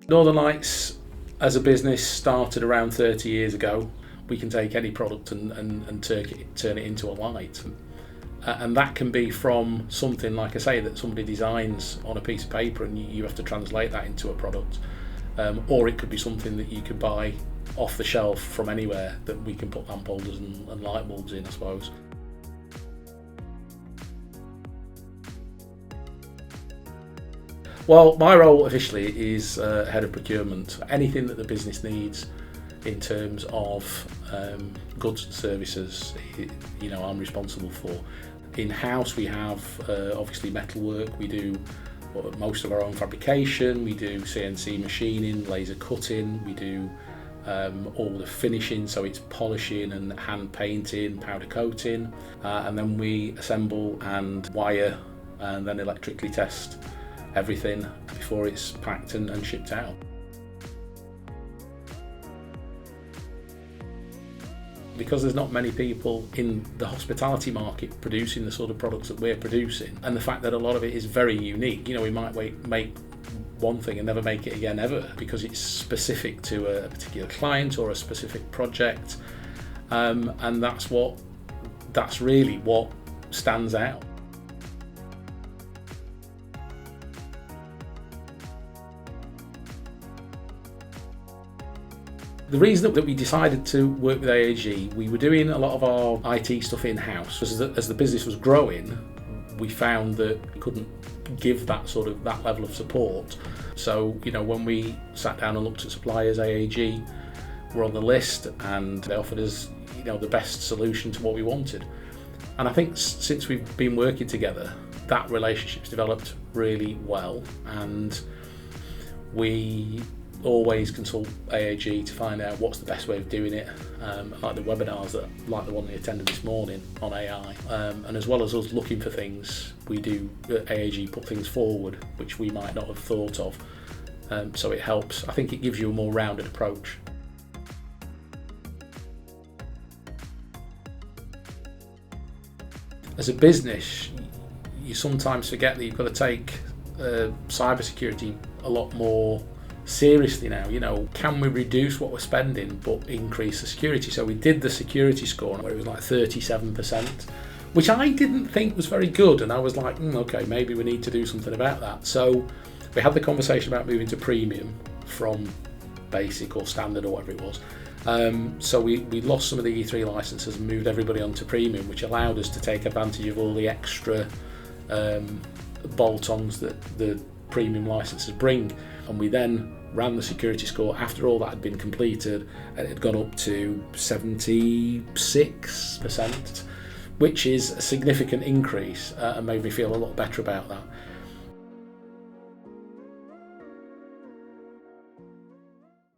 Northern Lights as a business started around 30 years ago. We can take any product and turn it into a light. And that can be from something, like I say, that somebody designs on a piece of paper and you have to translate that into a product. Or it could be something that you could buy off the shelf from anywhere that we can put lamp holders and light bulbs in, I suppose. Well, my role officially is head of procurement. Anything that the business needs in terms of goods and services, I'm responsible for. In-house we have obviously metalwork, we do most of our own fabrication, we do CNC machining, laser cutting, we do all the finishing, so it's polishing and hand painting, powder coating, and then we assemble and wire and then electrically test everything before it's packed and shipped out. Because there's not many people in the hospitality market producing the sort of products that we're producing, and the fact that a lot of it is very unique. We might make one thing and never make it again ever because it's specific to a particular client or a specific project, and that's really what stands out. The reason that we decided to work with AAG, we were doing a lot of our IT stuff in-house. As the business was growing, we found that we couldn't give that level of support. So, when we sat down and looked at suppliers, AAG were on the list and they offered us, the best solution to what we wanted. And I think since we've been working together, that relationship's developed really well, and we always consult AAG to find out what's the best way of doing it, like the webinars like the one we attended this morning on AI, and as well as us looking for things, we do AAG put things forward which we might not have thought of, so it helps. I think it gives you a more rounded approach. As a business, you sometimes forget that you've got to take cybersecurity a lot more seriously now. Can we reduce what we're spending but increase the security? So we did the security score where it was like 37%, which I didn't think was very good, and I was like, okay, maybe we need to do something about that. So we had the conversation about moving to premium from basic or standard or whatever it was. So we lost some of the E3 licenses and moved everybody onto premium, which allowed us to take advantage of all the extra bolt-ons that the premium licenses bring. And we then ran the security score after all that had been completed, and it had gone up to 76%, which is a significant increase, and made me feel a lot better about that.